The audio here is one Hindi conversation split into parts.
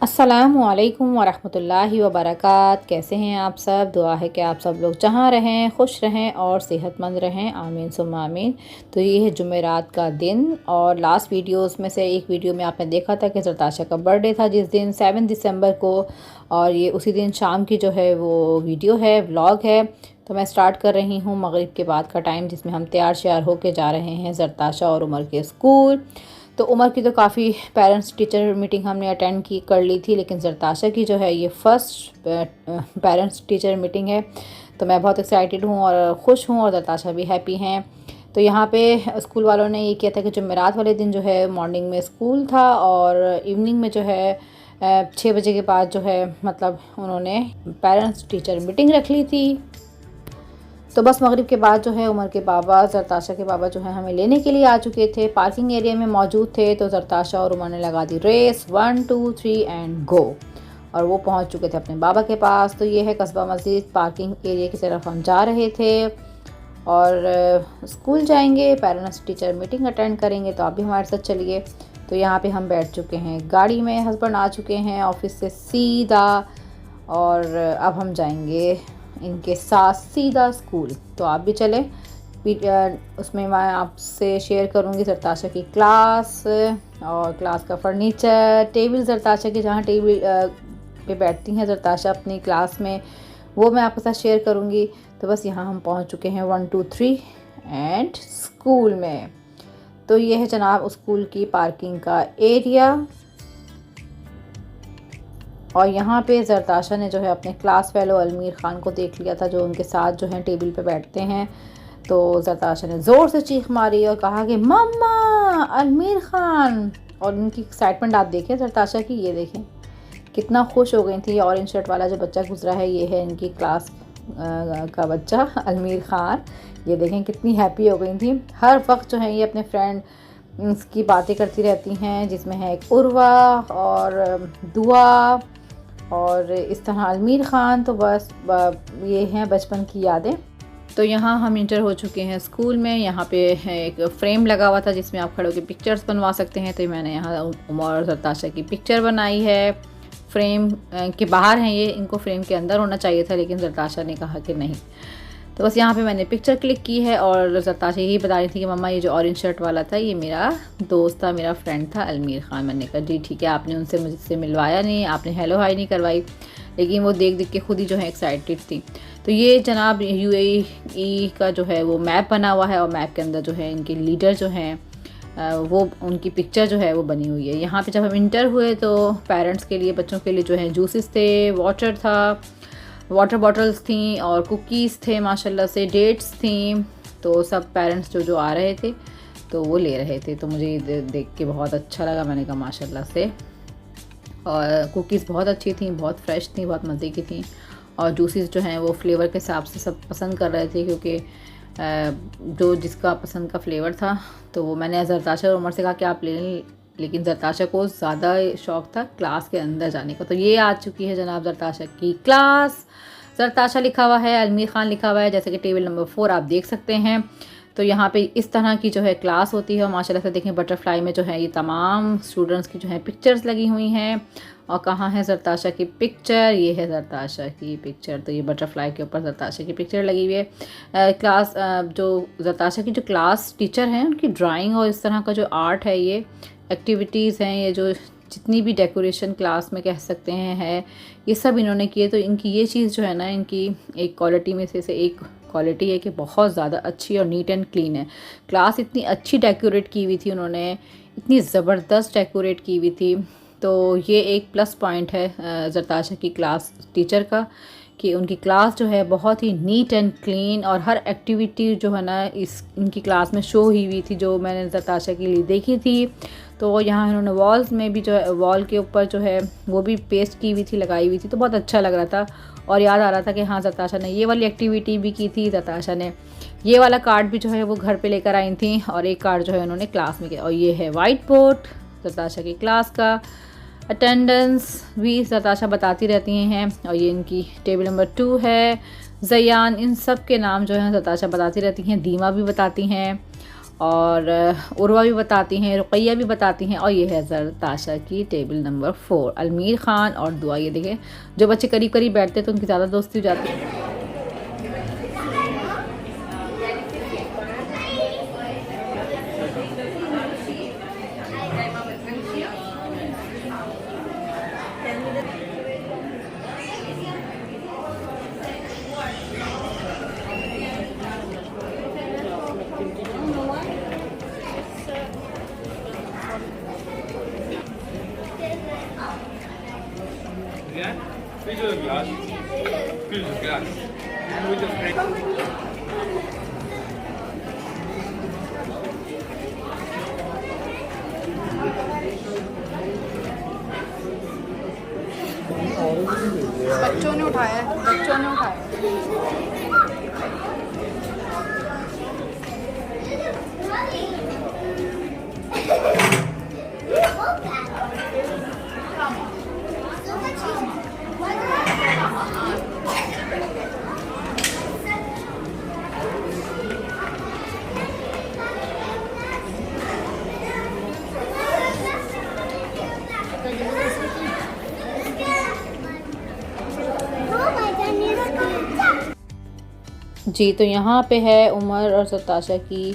अस्सलामुअलैकुम वरहमतुल्लाहि वबरकात। कैसे हैं आप सब? दुआ है कि आप सब लोग जहाँ रहें खुश रहें और सेहतमंद रहें, आमीन सुम्मा आमीन। तो ये है जुमेरात का दिन और लास्ट वीडियोस में से एक वीडियो में आपने देखा था कि ज़रताशा का बर्थडे था जिस दिन 7 दिसंबर को, और ये उसी दिन शाम की जो है वो वीडियो है, व्लॉग है। तो मैं स्टार्ट कर रही हूँ मगरिब के बाद का टाइम, जिसमें हम तैयार श्यार होकर जा रहे हैं ज़रताशा और उमर के स्कूल। तो उमर की तो काफ़ी पेरेंट्स टीचर मीटिंग हमने अटेंड कर ली थी, लेकिन ज़रताशा की जो है ये फ़र्स्ट पेरेंट्स टीचर मीटिंग है। तो मैं बहुत एक्साइटेड हूँ और ख़ुश हूँ और ज़रताशा भी हैप्पी हैं। तो यहाँ पे स्कूल वालों ने ये किया था कि जुमेरात वाले दिन जो है मॉर्निंग में स्कूल था और इवनिंग में जो है 6 बजे के बाद जो है मतलब उन्होंने पेरेंट्स टीचर मीटिंग रख ली थी। तो बस मगरिब के बाद जो है उमर के बाबा, ज़रताशा के बाबा जो है हमें लेने के लिए आ चुके थे, पार्किंग एरिया में मौजूद थे। तो ज़रताशा और उमर ने लगा दी रेस, 1 2 3 एंड गो, और वो पहुंच चुके थे अपने बाबा के पास। तो ये है कस्बा मस्जिद, पार्किंग एरिया की तरफ हम जा रहे थे और स्कूल जाएंगे, पेरेंट्स टीचर मीटिंग अटेंड करेंगे। तो आप भी हमारे साथ चलिए। तो यहाँ पर हम बैठ चुके हैं गाड़ी में, हस्बैंड आ चुके हैं ऑफिस से सीधा, और अब हम जाएंगे इनके साथ सीधा स्कूल। तो आप भी चले। उसमें मैं आपसे शेयर करूंगी ज़रताशा की क्लास और क्लास का फर्नीचर, टेबल ज़रताशा की जहाँ टेबल पे बैठती हैं ज़रताशा अपनी क्लास में, वो मैं आपके साथ शेयर करूंगी। तो बस यहाँ हम पहुँच चुके हैं 1 2 3 एंड स्कूल में। तो ये है जनाब स्कूल की पार्किंग का एरिया, और यहाँ पे ज़रताशा ने जो है अपने क्लास फेलो अलमीर ख़ान को देख लिया था, जो उनके साथ जो है टेबल पे बैठते हैं। तो ज़रताशा ने ज़ोर से चीख मारी और कहा कि मम्मा अलमीर ख़ान। और उनकी एक्साइटमेंट आप देखें ज़रताशा की, ये देखें कितना खुश हो गई थी। ऑरेंज शर्ट वाला जो बच्चा गुजरा है ये है इनकी क्लास का बच्चा अलमीर ख़ान। ये देखें कितनी हैप्पी हो गई थी। हर वक्त जो है ये अपने फ्रेंड की बातें करती रहती हैं, जिसमें है एक उर्वा और दुआ और इस तरह अलमीर ख़ान। तो बस ये हैं बचपन की यादें। तो यहाँ हम इंटर हो चुके हैं स्कूल में। यहाँ पे एक फ्रेम लगा हुआ था जिसमें आप खड़े होकर पिक्चर्स बनवा सकते हैं। तो मैंने यहाँ उमर और ज़रताशा की पिक्चर बनाई है। फ्रेम के बाहर हैं ये, इनको फ्रेम के अंदर होना चाहिए था, लेकिन ज़रताशा ने कहा कि नहीं। तो बस यहाँ पे मैंने पिक्चर क्लिक की है और ज़रताशा यही बता रही थी कि मम्मा ये जो ऑरेंज शर्ट वाला था ये मेरा दोस्त था, मेरा फ्रेंड था अलमीर ख़ान। मैंने कहा जी ठीक है, आपने उनसे मुझसे मिलवाया नहीं, आपने हेलो हाई नहीं करवाई, लेकिन वो देख देख के खुद ही जो है एक्साइटेड थी। तो ये जनाब UAE का जो है वो मैप बना हुआ है, और मैप के अंदर जो है इनके लीडर जो हैं वो उनकी पिक्चर जो है वो बनी हुई है। यहाँ पे जब हम इंटर हुए तो पेरेंट्स के लिए, बच्चों के लिए जो है जूसेस थे, वाटर था, वाटर बॉटल्स थी और कुकीज़ थे, माशाल्लाह से डेट्स थी। तो सब पेरेंट्स जो आ रहे थे तो वो ले रहे थे। तो मुझे देख के बहुत अच्छा लगा, मैंने कहा माशाल्लाह से। और कुकीज़ बहुत अच्छी थी, बहुत फ्रेश थी, बहुत मज़े की थी। और जूसेस जो हैं वो फ्लेवर के हिसाब से सब पसंद कर रहे थे, क्योंकि जो जिसका पसंद का फ्लेवर था। तो वो मैंने ज़रताशा और उमर से कहा कि आप ले लें, लेकिन ज़रताशा को ज़्यादा शौक़ था क्लास के अंदर जाने का। तो ये आ चुकी है जनाब ज़रताशा की क्लास। ज़रताशा लिखा हुआ है, अलमीर ख़ान लिखा हुआ है, जैसे कि टेबल नंबर 4 आप देख सकते हैं। तो यहाँ पे इस तरह की जो है क्लास होती है, और माशाल्लाह से देखें बटरफ्लाई में जो है ये तमाम स्टूडेंट्स की जो है पिक्चर्स लगी हुई हैं। और कहाँ है ज़रताशा की पिक्चर? ये है ज़रताशा की पिक्चर। तो ये बटरफ्लाई के ऊपर ज़रताशा की पिक्चर लगी हुई है। क्लास जो ज़रताशा की जो क्लास टीचर हैं उनकी ड्राइंग और इस तरह का जो आर्ट है, ये एक्टिविटीज़ हैं, ये जो जितनी भी डेकोरेशन क्लास में कह सकते हैं है, ये सब इन्होंने किए। तो इनकी ये चीज़ जो है ना, इनकी एक क्वालिटी में से एक क्वालिटी है कि बहुत ज़्यादा अच्छी और नीट एंड क्लीन है। क्लास इतनी अच्छी डेकोरेट की हुई थी उन्होंने, इतनी ज़बरदस्त डेकोरेट की हुई थी। तो ये एक प्लस पॉइंट है ज़रताशा की क्लास टीचर का, कि उनकी क्लास जो है बहुत ही नीट एंड क्लीन, और हर एक्टिविटी जो है ना इनकी क्लास में शो हुई थी, जो मैंने ज़रताशा के लिए देखी थी। तो यहाँ इन्होंने वॉल्स में भी जो है, वॉल के ऊपर जो है वो भी पेस्ट की हुई थी, लगाई हुई थी। तो बहुत अच्छा लग रहा था, और याद आ रहा था कि हाँ ज़रताशा ने ये वाली एक्टिविटी भी की थी। ज़रताशा ने ये वाला कार्ड भी जो है वो घर पे लेकर आई थी, और एक कार्ड जो है उन्होंने क्लास में किया। और ये है वाइट बोर्ड ज़रताशा की क्लास का। अटेंडेंस भी ज़रताशा बताती रहती हैं, और ये इनकी टेबल नंबर 2 है। ज़यान, इन सब के नाम जो हैं ज़रताशा बताती रहती हैं, दीमा भी बताती हैं। और उर्वा भी बताती हैं, रुक़ैया भी बताती हैं। और ये है ज़रताशा की टेबल नंबर 4, अलमीर ख़ान और दुआ। ये देखें, जो बच्चे करीब करीब बैठते हैं तो उनकी ज़्यादा दोस्ती हो जाती है। Yeah, fill the glass. Fill the glass. With the spray. बच्चों ने उठाया है, बच्चों ने उठाया। जी, तो यहाँ पे है उमर और ज़रताशा की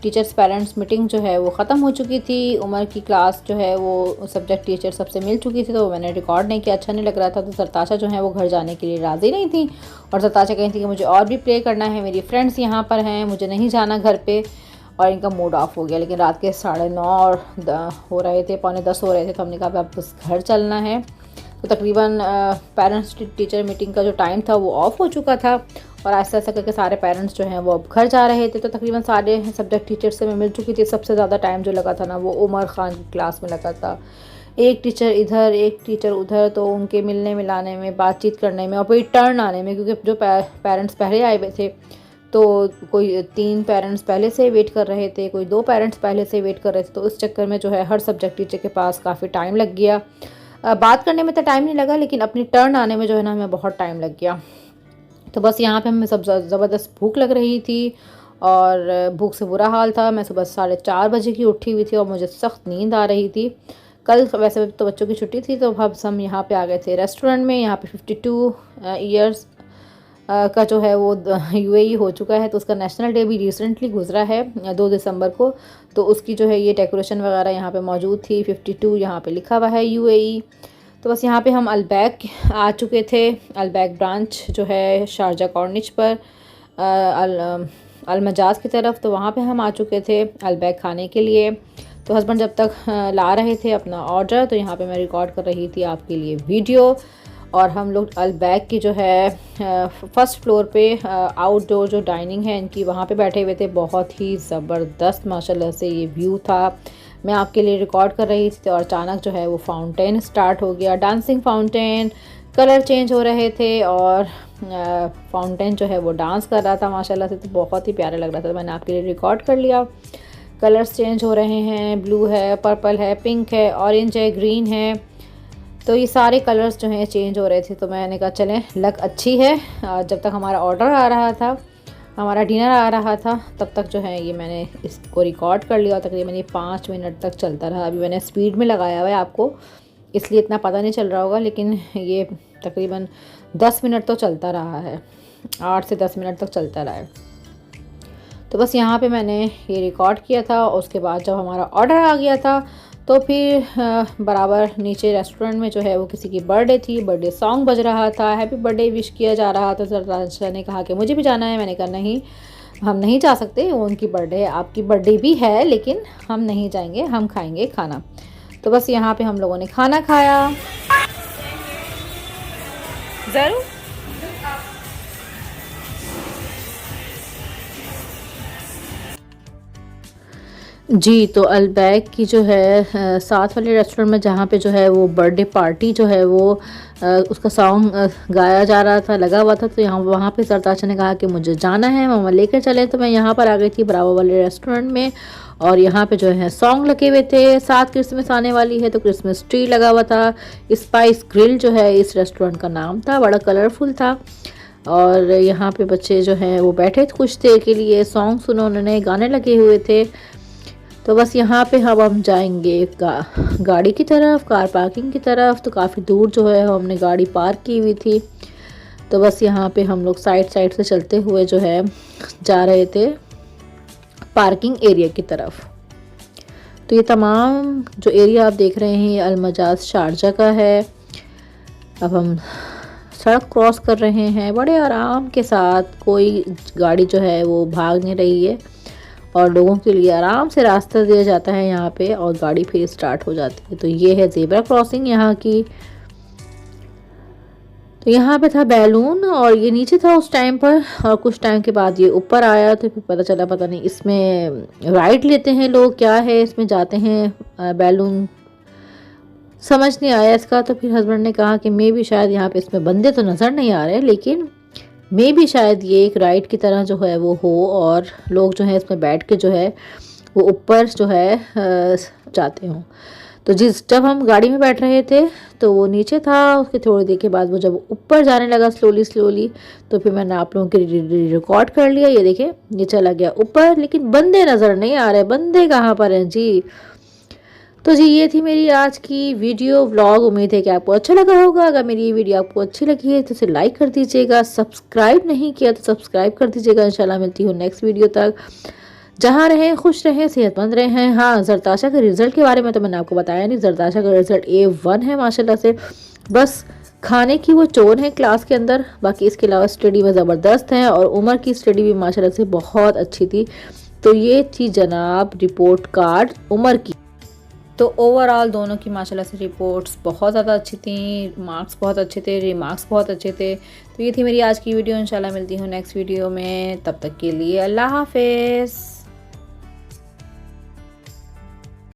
टीचर्स पेरेंट्स मीटिंग जो है वो ख़त्म हो चुकी थी। उमर की क्लास जो है वो सब्जेक्ट टीचर सबसे मिल चुकी थी, तो मैंने रिकॉर्ड नहीं किया, अच्छा नहीं लग रहा था। तो ज़रताशा जो है वो घर जाने के लिए राज़ी नहीं थी और ज़रताशा कही थी कि मुझे और भी प्ले करना है, मेरी फ्रेंड्स यहाँ पर हैं, मुझे नहीं जाना घर पे। और इनका मूड ऑफ हो गया। लेकिन रात के 9:30 हो रहे थे, 9:45 हो रहे थे, तो हमने कहा अब बस घर चलना है। तो तकरीबन पेरेंट्स टीचर मीटिंग का जो टाइम था वो ऑफ हो चुका था और ऐसा ऐसा करके सारे पेरेंट्स जो हैं वो अब घर जा रहे थे। तो तकरीबन सारे सब्जेक्ट टीचर से मैं मिल चुकी थी। सबसे ज़्यादा टाइम जो लगा था ना वो उमर ख़ान की क्लास में लगा था। एक टीचर इधर, एक टीचर उधर, तो उनके मिलने मिलाने में, बातचीत करने में और फिर टर्न आने में, क्योंकि जो पेरेंट्स पहले आए हुए थे तो कोई 3 पेरेंट्स पहले से वेट कर रहे थे, कोई 2 पेरेंट्स पहले से वेट कर रहे थे। तो इस चक्कर में जो है हर सब्जेक्ट टीचर के पास काफ़ी टाइम लग गया। बात करने में तो टाइम नहीं लगा, लेकिन अपनी टर्न आने में जो है ना हमें बहुत टाइम लग गया। तो बस यहाँ पे हमें सब ज़बरदस्त भूख लग रही थी और भूख से बुरा हाल था। मैं सुबह 4:30 बजे की उठी हुई थी और मुझे सख्त नींद आ रही थी। कल वैसे तो बच्चों की छुट्टी थी, तो अब हम यहाँ पे आ गए थे रेस्टोरेंट में। यहाँ पे 52 ईयर्स का जो है वो यूएई हो चुका है, तो उसका नेशनल डे भी रिसेंटली गुजरा है 2 दिसंबर को। तो उसकी जो है ये डेकोरेशन वगैरह यहाँ पे मौजूद थी। 52 यहाँ पे लिखा हुआ है यूएई। तो बस यहाँ पे हम अलबैक आ चुके थे। अलबैक ब्रांच जो है शारजा कॉर्निश पर अलमजाज की तरफ, तो वहाँ पे हम आ चुके थे अलबैक खाने के लिए। तो हस्बैंड जब तक ला रहे थे अपना ऑर्डर, तो यहाँ पे मैं रिकॉर्ड कर रही थी आपके लिए वीडियो। और हम लोग अलबैक की जो है फर्स्ट फ्लोर पे आउटडोर जो डाइनिंग है इनकी, वहाँ पे बैठे हुए थे। बहुत ही ज़बरदस्त माशाल्लाह से ये व्यू था। मैं आपके लिए रिकॉर्ड कर रही थी और अचानक जो है वो फाउंटेन स्टार्ट हो गया, डांसिंग फाउंटेन। कलर चेंज हो रहे थे और फाउंटेन जो है वो डांस कर रहा था माशाल्लाह से, तो बहुत ही प्यारा लग रहा था। तो मैंने आपके लिए रिकॉर्ड कर लिया। कलर्स चेंज हो रहे हैं, ब्लू है, पर्पल है, पिंक है, ऑरेंज है, ग्रीन है। तो ये सारे कलर्स जो हैं चेंज हो रहे थे। तो मैंने कहा चलें, लक अच्छी है। जब तक हमारा ऑर्डर आ रहा था, हमारा डिनर आ रहा था, तब तक जो है ये मैंने इसको रिकॉर्ड कर लिया। तकरीबन ये 5 मिनट तक चलता रहा। अभी मैंने स्पीड में लगाया हुआ है, आपको इसलिए इतना पता नहीं चल रहा होगा, लेकिन ये तकरीबन 10 मिनट तो चलता रहा है। 8 से 10 मिनट तक चलता रहा है। तो बस यहाँ पे मैंने ये रिकॉर्ड किया था। और उसके बाद जब हमारा ऑर्डर आ गया था, तो फिर बराबर नीचे रेस्टोरेंट में जो है वो किसी की बर्थडे थी, बर्थडे सॉन्ग बज रहा था, हैप्पी बर्थडे विश किया जा रहा था। ज़रताशा ने कहा कि मुझे भी जाना है। मैंने कहा नहीं, हम नहीं जा सकते, वो उनकी बर्थडे है, आपकी बर्थडे भी है, लेकिन हम नहीं जाएंगे, हम खाएंगे खाना। तो बस यहाँ पे हम लोगों ने खाना खाया। ज़रूर जी। तो अलबैक की जो है साथ वाले रेस्टोरेंट में, जहाँ पे जो है वो बर्थडे पार्टी जो है वो उसका सॉन्ग गाया जा रहा था, लगा हुआ था। तो यहाँ वहाँ पे ज़रताशा ने कहा कि मुझे जाना है, मामा लेकर चले। तो मैं यहाँ पर आ गई थी बराबर वाले रेस्टोरेंट में और यहाँ पे जो है सॉन्ग लगे हुए थे। साथ क्रिसमस आने वाली है, तो क्रिसमस ट्री लगा हुआ था। स्पाइस ग्रिल जो है इस रेस्टोरेंट का नाम था, बड़ा कलरफुल था। और यहाँ पे बच्चे जो हैं वो बैठे थे कुछ देर के लिए, सॉन्ग सुना उन्होंने, गाने लगे हुए थे। तो बस यहाँ पे हम जाएंगे गाड़ी की तरफ, कार पार्किंग की तरफ। तो काफ़ी दूर जो है हमने गाड़ी पार्क की हुई थी। तो बस यहाँ पे हम लोग साइड से चलते हुए जो है जा रहे थे पार्किंग एरिया की तरफ। तो ये तमाम जो एरिया आप देख रहे हैं ये अलमजाज शारजा का है। अब हम सड़क क्रॉस कर रहे हैं बड़े आराम के साथ, कोई गाड़ी जो है वो भाग नहीं रही है और लोगों के लिए आराम से रास्ता दिया जाता है यहाँ पे, और गाड़ी फिर स्टार्ट हो जाती है। तो ये है ज़ेब्रा क्रॉसिंग यहाँ की। तो यहाँ पे था बैलून और ये नीचे था उस टाइम पर, और कुछ टाइम के बाद ये ऊपर आया। तो फिर पता चला पता नहीं इसमें राइड लेते हैं लोग, क्या है इसमें जाते हैं बैलून, समझ नहीं आया इसका। तो फिर हस्बैंड ने कहा कि मे भी शायद यहाँ पे इसमें बंदे तो नज़र नहीं आ रहे, लेकिन मे भी शायद ये एक राइड की तरह जो है वो हो और लोग जो है इसमें बैठ के जो है वो ऊपर जो है जाते हों। तो जब हम गाड़ी में बैठ रहे थे तो वो नीचे था, उसके थोड़ी देर के बाद वो जब ऊपर जाने लगा स्लोली, तो फिर मैंने आप लोगों के रिकॉर्ड कर लिया। ये देखें ये चला गया ऊपर, लेकिन बंदे नज़र नहीं आ रहे, बंदे कहाँ पर हैं जी। तो जी ये थी मेरी आज की वीडियो व्लॉग। उम्मीद है कि आपको अच्छा लगा होगा। अगर मेरी ये वीडियो आपको अच्छी लगी है तो इसे लाइक कर दीजिएगा, सब्सक्राइब नहीं किया तो सब्सक्राइब कर दीजिएगा। इंशाल्लाह मिलती हूँ नेक्स्ट वीडियो तक। जहाँ रहें खुश रहें, सेहतमंद रहें। हाँ, जरताशा के रिज़ल्ट के बारे में तो मैंने आपको बताया नहीं। जरताशा का रिज़ल्ट A1 है माशाल्लाह से। बस खाने की वो चोर है क्लास के अंदर, बाकी इसके अलावा स्टडी में ज़बरदस्त हैं और उमर की स्टडी भी माशाल्लाह से बहुत अच्छी थी। तो ये थी जनाब रिपोर्ट कार्ड उमर की। तो ओवरऑल दोनों की माशाल्लाह से रिपोर्ट्स बहुत ज़्यादा अच्छी थी, मार्क्स बहुत अच्छे थे, रिमार्क्स बहुत अच्छे थे। तो ये थी मेरी आज की वीडियो। इंशाल्लाह मिलती हूँ नेक्स्ट वीडियो में, तब तक के लिए अल्लाह हाफिज़।